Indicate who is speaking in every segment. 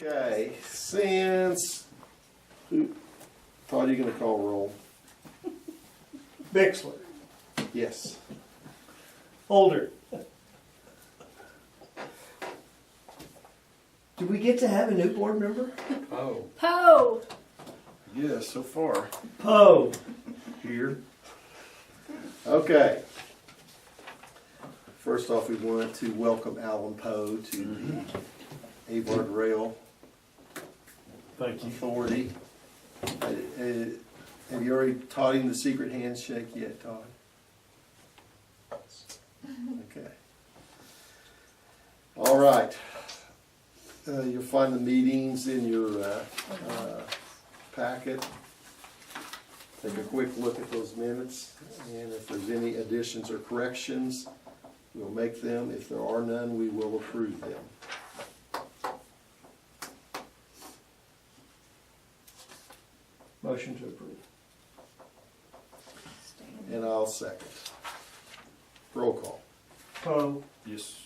Speaker 1: Okay, since, Todd, you gonna call roll?
Speaker 2: Bixler,
Speaker 1: Yes.
Speaker 2: Holder. Do we get to have a new board member?
Speaker 1: Oh.
Speaker 3: Poe!
Speaker 1: Yes, so far.
Speaker 2: Poe.
Speaker 1: Here. Okay. First off, we wanted to welcome Alan Poe to the Avard Rail
Speaker 2: Thank you.
Speaker 1: Authority. Have you already taught him the secret handshake yet, Todd? Okay. All right. You'll find the meetings in your packet. Take a quick look at those minutes, and if there's any additions or corrections, we'll make them. If there are none, we will approve them.
Speaker 2: Motion to approve.
Speaker 1: And I'll second. Roll call.
Speaker 2: Poe.
Speaker 4: Yes,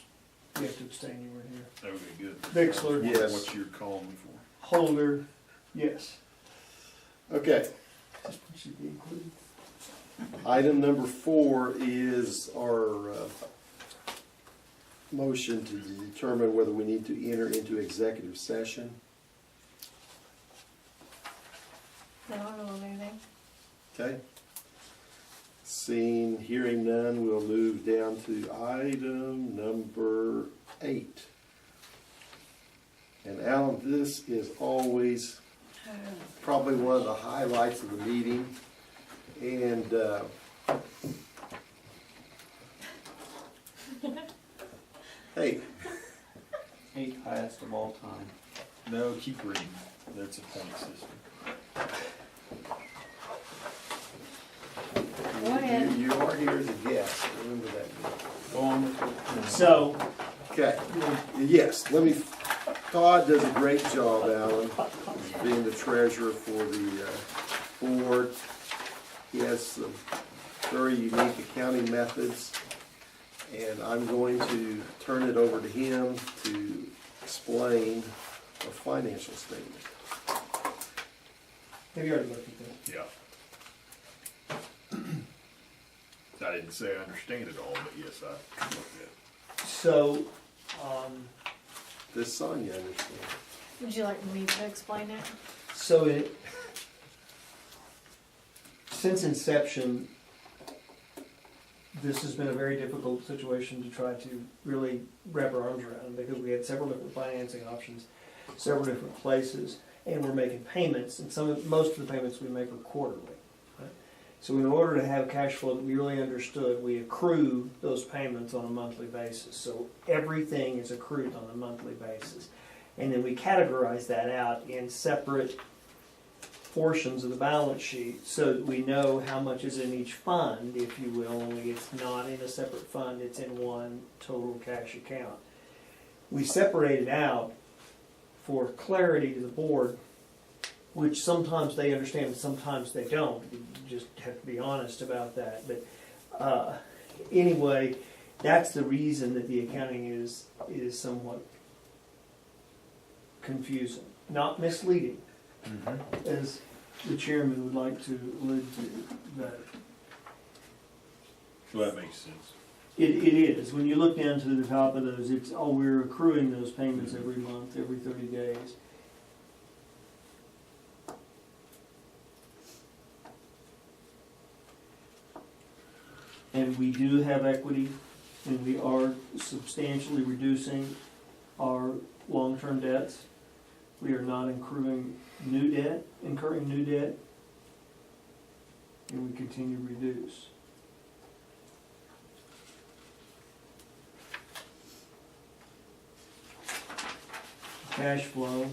Speaker 2: You have to abstain, you weren't here.
Speaker 4: that would be good.
Speaker 2: Bixler.
Speaker 1: Yes.
Speaker 4: What you're calling me for.
Speaker 2: Holder. Yes.
Speaker 1: Okay.
Speaker 2: This one should be included.
Speaker 1: Item number 4 is our motion to determine whether we need to enter into executive session.
Speaker 3: I don't know anything.
Speaker 1: Okay? Seeing, hearing none, we'll move down to item number 8. And Alan, this is always probably one of the highlights of the meeting. And hey,
Speaker 5: 8th highest of all time.
Speaker 4: No, keep reading. That's a point system.
Speaker 3: Go ahead.
Speaker 1: you are here as a guest. Remember that.
Speaker 4: Go on with it.
Speaker 2: So,
Speaker 1: Okay. Yes, Todd does a great job, Alan, being the treasurer for the board. He has some very unique accounting methods, and I'm going to turn it over to him to explain a financial statement.
Speaker 2: have you already looked at that?
Speaker 4: Yeah. I didn't say I understand it all, but yes, I looked at it.
Speaker 2: So,
Speaker 1: This Sonia understands.
Speaker 3: Would you like me to explain it?
Speaker 2: Since inception, this has been a very difficult situation to try to really wrap our arms around, because we had several different financing options, several different places, and we're making payments, and most of the payments we make are quarterly. Right? So in order to have cash flow that we really understood, we accrue those payments on a monthly basis. So everything is accrued on a monthly basis. And then we categorize that out in separate portions of the balance sheet so that we know how much is in each fund, if you will, only it's not in a separate fund, it's in one total cash account. We separate it out for clarity to the board, which sometimes they understand and sometimes they don't. You just have to be honest about that. But anyway, that's the reason that the accounting is somewhat confusing, not misleading, as the chairman would like to allude to. That
Speaker 4: Well, that makes sense.
Speaker 2: it is. When you look down to the top of those, it's, oh, we're accruing those payments every month, every 30 days. And we do have equity, and we are substantially reducing our long-term debts. We are not incurring new debt, and we continue to reduce. Cash flow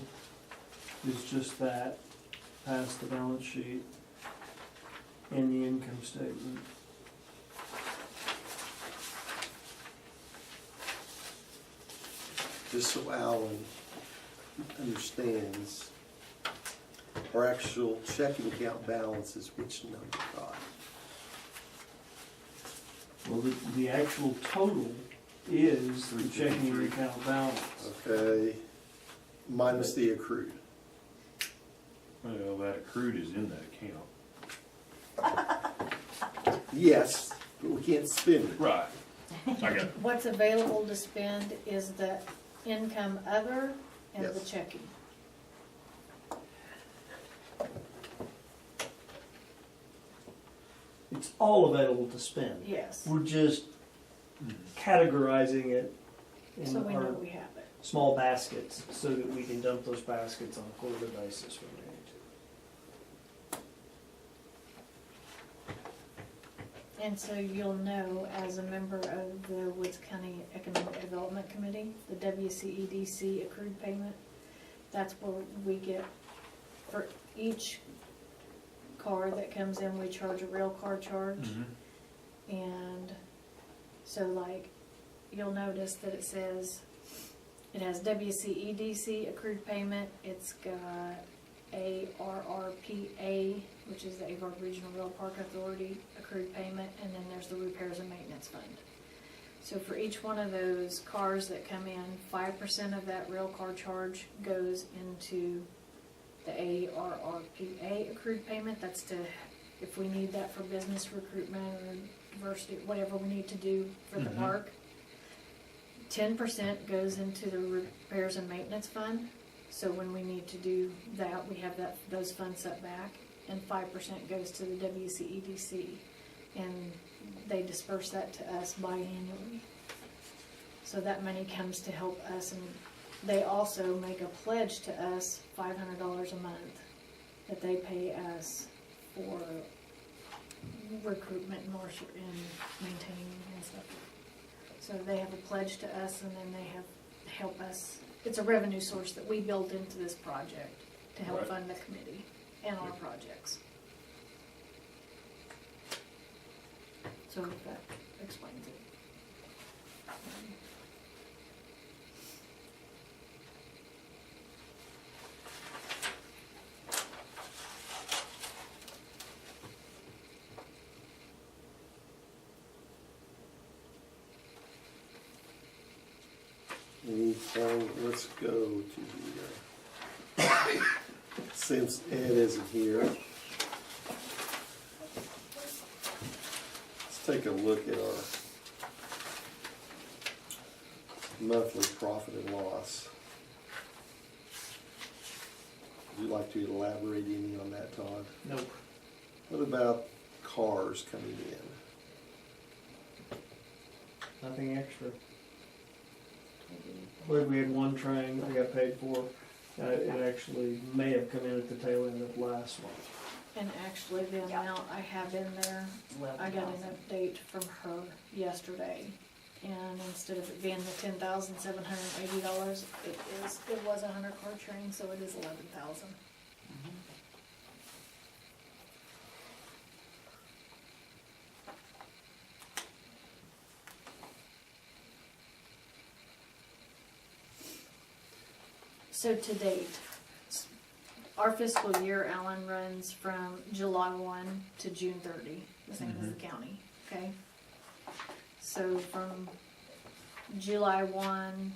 Speaker 2: is just that, past the balance sheet and the income statement.
Speaker 1: Just so Alan understands, our actual checking account balance is which number, Todd?
Speaker 2: Well, the actual total is the checking account balance.
Speaker 1: Okay, minus the accrued.
Speaker 4: Well, that accrued is in that account.
Speaker 1: Yes, but we can't spend it.
Speaker 4: Right. I got it.
Speaker 3: What's available to spend is the income other and the
Speaker 1: Yes.
Speaker 3: checking.
Speaker 2: It's all available to spend.
Speaker 3: Yes,
Speaker 2: We're just categorizing it
Speaker 3: so
Speaker 2: in
Speaker 3: we
Speaker 2: our
Speaker 3: know we have it.
Speaker 2: small baskets so that we can dump those baskets on a quarterly basis when we need to.
Speaker 3: And so you'll know, as a member of the Woods County Economic Development Committee, the WCEDC accrued payment, that's where we get, for each car that comes in, we charge a rail car charge.
Speaker 4: Mm-hmm.
Speaker 3: And so like, you'll notice that it says, it has WCEDC accrued payment, it's got ARRPA, which is the Avard Regional Rail Park Authority accrued payment, and then there's the repairs and maintenance fund. So for each one of those cars that come in, 5% of that rail car charge goes into the ARRPA accrued payment. That's to, if we need that for business recruitment or diversity, whatever we need to do for the
Speaker 4: Mhm.
Speaker 3: park. 10% goes into the repairs and maintenance fund. So when we need to do that, we have those funds set back, and 5% goes to the WCEDC, and they disperse that to us biannually. So that money comes to help us, and they also make a pledge to us, $500 a month, that they pay us for recruitment and maintaining and stuff. So they have a pledge to us, and then they help us. It's a revenue source that we built into this project to help
Speaker 4: Right.
Speaker 3: fund the committee and our projects. So that explains it.
Speaker 1: Anything, let's go to the, since Ed isn't here, let's take a look at our monthly profit and loss. Would you like to elaborate any on that, Todd?
Speaker 2: Nope.
Speaker 1: What about cars coming in?
Speaker 2: Nothing extra. I believe we had one train that we got paid for. It actually may have come in at the tail end of last month.
Speaker 3: And actually, the amount I have in there, I got an update from her yesterday. And instead of it being the $10,780, it was a 100-car train, so it is 11,000. So to date, our fiscal year, Alan, runs from July 1 to June 30, the same as the county, okay? So from July 1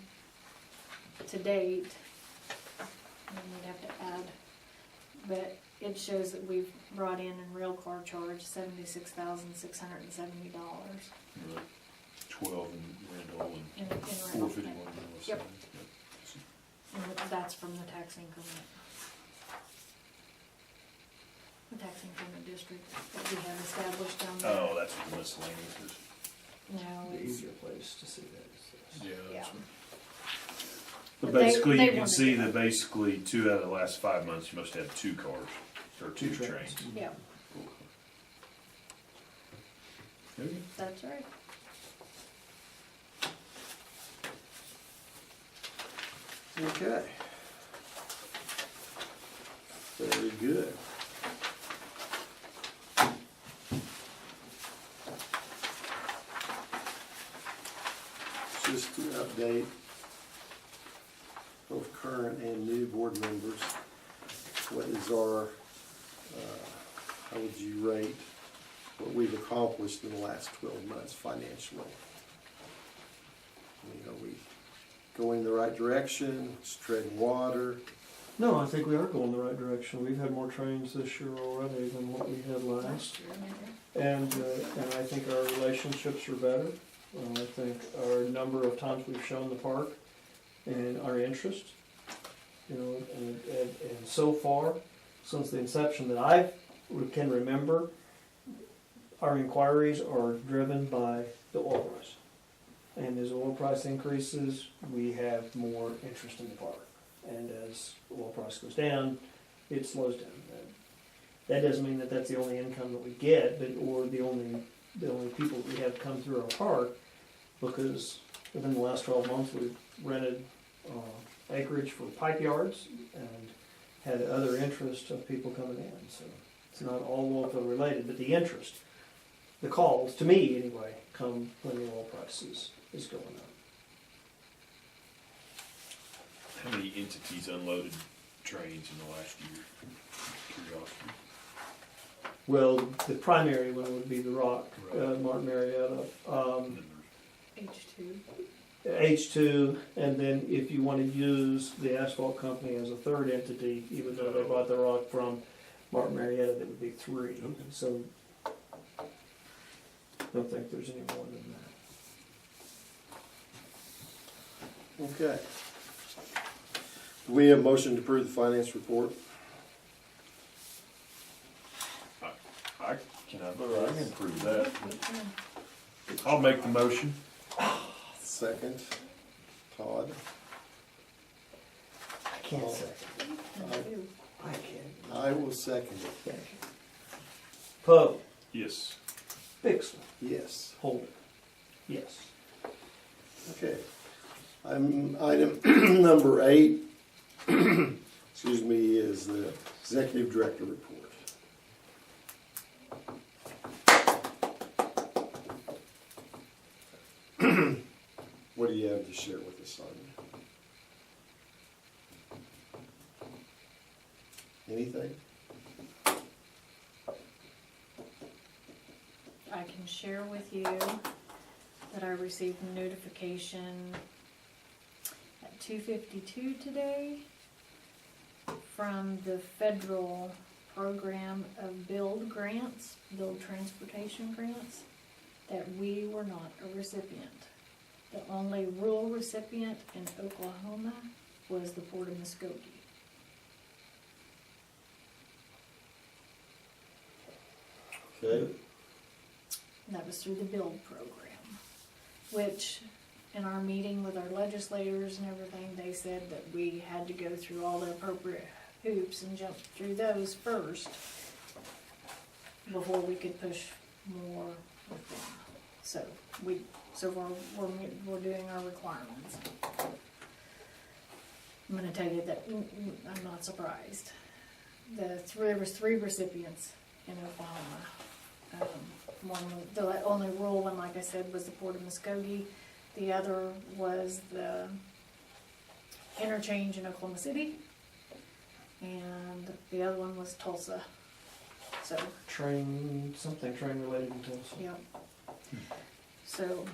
Speaker 3: to date, and we'd have to add, but it shows that we've brought in rail car charge $76,670
Speaker 4: Right. 12 in rental
Speaker 3: in
Speaker 4: and
Speaker 3: rental.
Speaker 4: 451.
Speaker 3: Yep. And that's from the tax increment. The tax increment district that we have established down there.
Speaker 4: Oh, that's what the miscellaneous is.
Speaker 3: No,
Speaker 2: The
Speaker 3: it's,
Speaker 2: easier place to see that is this.
Speaker 4: Yeah.
Speaker 3: yeah.
Speaker 4: But
Speaker 3: But they-
Speaker 4: basically,
Speaker 3: they
Speaker 4: you can
Speaker 3: wanted
Speaker 4: see
Speaker 3: to-
Speaker 4: that basically 2 out of the last 5 months, you must have 2 cars, or 2 trains.
Speaker 3: Yeah,
Speaker 4: Okay.
Speaker 3: that's right.
Speaker 1: Okay. Very good. Just to update both current and new board members, what is our, how would you rate what we've accomplished in the last 12 months financially? I mean, are we going the right direction? It's treading water?
Speaker 2: No, I think we are going the right direction. We've had more trains this year already than what we had last.
Speaker 3: Last year, maybe.
Speaker 2: And I think our relationships are better. I think our number of times we've shown the park and our interest, you know, and so far, since the inception that I can remember, our inquiries are driven by the oil price. And as oil price increases, we have more interest in the park. And as oil price goes down, it slows down. That doesn't mean that that's the only income that we get, but or the only people we have come through our park, because within the last 12 months we've rented acreage for pipe yards and had other interest of people coming in. So it's not all oil field related, but the interest, the calls, to me anyway, come when the oil price is going up.
Speaker 4: How many entities unloaded trains in the last year? Curiosity.
Speaker 2: Well, the primary one would be the Rock,
Speaker 4: Right.
Speaker 2: Martin Marietta,
Speaker 4: And then
Speaker 3: H2.
Speaker 2: H2, and then if you want to use the asphalt company as a third entity, even though they bought the rock from Martin Marietta, that would be 3.
Speaker 4: Okay.
Speaker 2: So I don't think there's any more than that.
Speaker 1: Okay. Do we have a motion to approve the finance report?
Speaker 4: I can improve that.
Speaker 3: Yeah.
Speaker 4: I'll make the motion.
Speaker 1: Second. Todd?
Speaker 2: I can't say.
Speaker 3: Thank you.
Speaker 2: I can't.
Speaker 1: I will second it.
Speaker 2: Thank you. Poe,
Speaker 4: Yes.
Speaker 2: Bixler,
Speaker 1: Yes.
Speaker 2: Holden. Yes.
Speaker 1: Okay. Item number 8, excuse me, is the executive director report. What do you have to share with us on anything?
Speaker 3: I can share with you that I received notification at 2:52 today from the federal program of build transportation grants, that we were not a recipient. The only rural recipient in Oklahoma was the Port of Muskogee.
Speaker 1: Okay.
Speaker 3: And that was through the build program, which in our meeting with our legislators and everything, they said that we had to go through all the appropriate hoops and jump through those first before we could push more with them. So we're doing our requirements. I'm gonna tell you that I'm not surprised. There was 3 recipients in Oklahoma. The only rural one, like I said, was the Port of Muskogee. The other was the interchange in Oklahoma City, and the other one was Tulsa. So,
Speaker 2: Train related to Tulsa.
Speaker 3: yeah. So,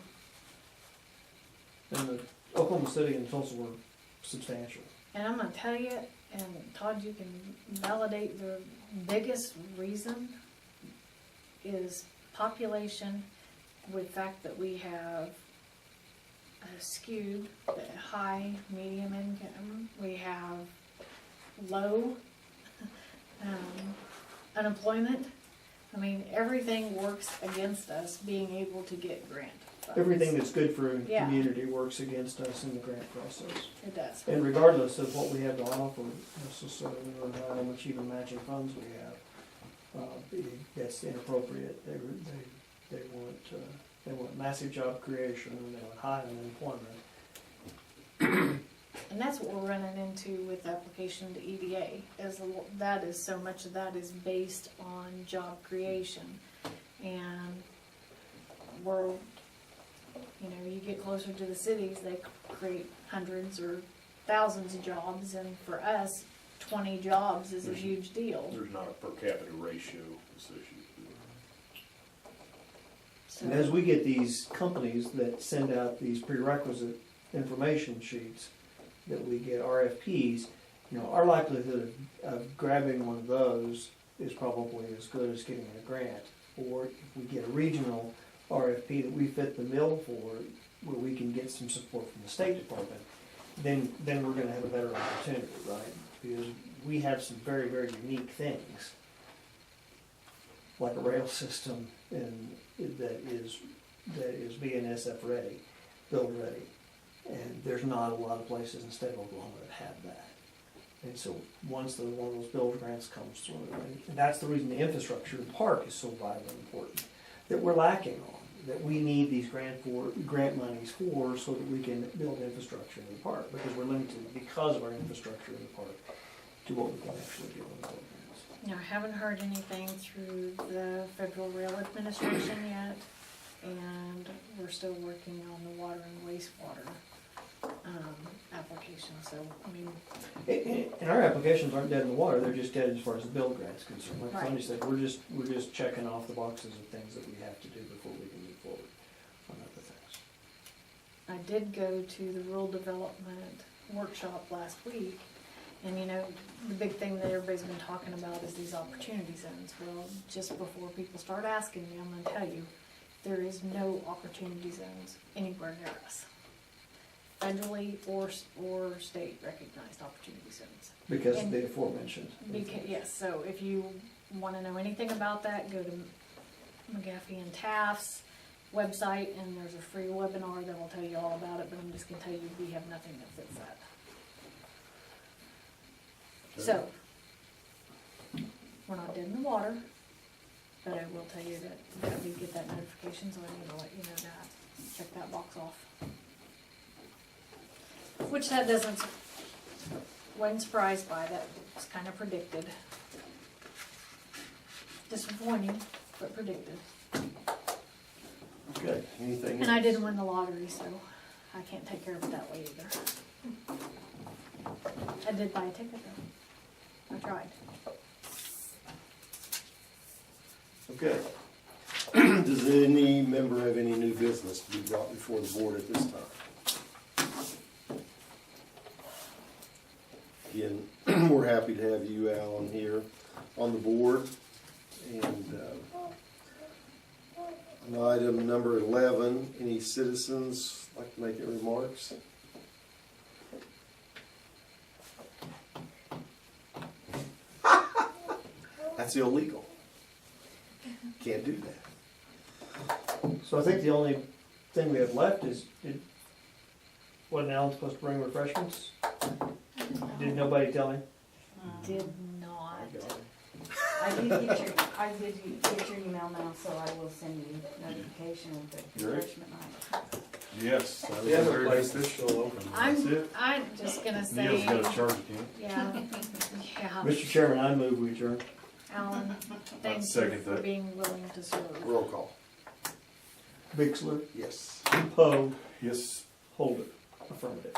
Speaker 2: And the Oklahoma City and Tulsa were substantial.
Speaker 3: and I'm gonna tell you, and Todd, you can validate, the biggest reason is population, with the fact that we have skewed the high, medium income, we have low unemployment. I mean, everything works against us being able to get grant funds.
Speaker 2: Everything that's good for a
Speaker 3: Yeah.
Speaker 2: community works against us in the grant process.
Speaker 3: It does.
Speaker 2: And regardless of what we have to offer necessarily, or how much even matching funds we have, that's inappropriate. They want massive job creation, and they want high unemployment.
Speaker 3: And that's what we're running into with the application to EDA, that is so much of that is based on job creation. And you get closer to the cities, they create hundreds or thousands of jobs, and for us, 20 jobs is a huge deal.
Speaker 4: There's not a per capita ratio associated with
Speaker 3: So,
Speaker 2: And as we get these companies that send out these prerequisite information sheets that we get, RFPs, you know, our likelihood of grabbing one of those is probably as good as getting a grant. Or if we get a regional RFP that we fit the bill for, where we can get some support from the State Department, then we're gonna have a better opportunity, right? Because we have some very, very unique things, like a rail system that is BNSF ready, build ready. And there's not a lot of places in the state of Oklahoma that have that. And so once one of those build grants comes through, and that's the reason the infrastructure of the park is so vitally important, that we're lacking on, that we need these grant monies for, so that we can build infrastructure in the park, because we're limited because of our infrastructure in the park to what we can actually do in the build grants.
Speaker 3: Now, I haven't heard anything through the Federal Rail Administration yet, and we're still working on the water and wastewater application, so, I mean,
Speaker 2: And our applications aren't dead in the water, they're just dead as far as the build grant's concerned. Like
Speaker 3: Right.
Speaker 2: Tony said, we're just checking off the boxes of things that we have to do before we can move forward on other things.
Speaker 3: I did go to the rural development workshop last week, and you know, the big thing that everybody's been talking about is these opportunity zones. Well, just before people start asking me, I'm gonna tell you, there is no opportunity zones anywhere near us. Federally or state recognized opportunity zones.
Speaker 2: Because of
Speaker 3: And-
Speaker 2: the aforementioned.
Speaker 3: Yes, so if you wanna know anything about that, go to McGaffey and Taft's website, and there's a free webinar that will tell you all about it, but I'm just gonna tell you, we have nothing that fits that. So, we're not dead in the water, but I will tell you that we get that notification, so I need to let you know that. Check that box off. Which that doesn't, wasn't surprised by, that was kinda predicted. Disappointing, but predicted.
Speaker 1: Okay, anything else?
Speaker 3: And I didn't win the lottery, so I can't take care of it that way either. I did buy a ticket though. I tried.
Speaker 1: Okay. Does any member have any new business to be brought before the board at this time? Again, we're happy to have you, Alan, here on the board. And on item number 11, any citizens like to make any remarks? That's illegal. Can't do that.
Speaker 2: So I think the only thing we have left is, wasn't Alan supposed to bring refreshments? Did nobody tell him?
Speaker 3: Did not.
Speaker 6: I did get your email now, so I will send you notification of the
Speaker 1: Great.
Speaker 6: refreshment night.
Speaker 4: Yes, that was
Speaker 1: Yeah,
Speaker 4: very
Speaker 1: place
Speaker 4: beneficial.
Speaker 1: still open.
Speaker 3: I'm just gonna
Speaker 4: Neil's
Speaker 3: say,
Speaker 4: got a charge account.
Speaker 3: yeah,
Speaker 2: Mr. Chairman, I move we adjourn.
Speaker 3: Alan, thank you
Speaker 4: second
Speaker 3: for
Speaker 4: that.
Speaker 3: being willing to serve.
Speaker 1: Roll call.
Speaker 2: Bixler,
Speaker 1: Yes.
Speaker 2: Poe,
Speaker 4: Yes.
Speaker 2: Holder, affirmative.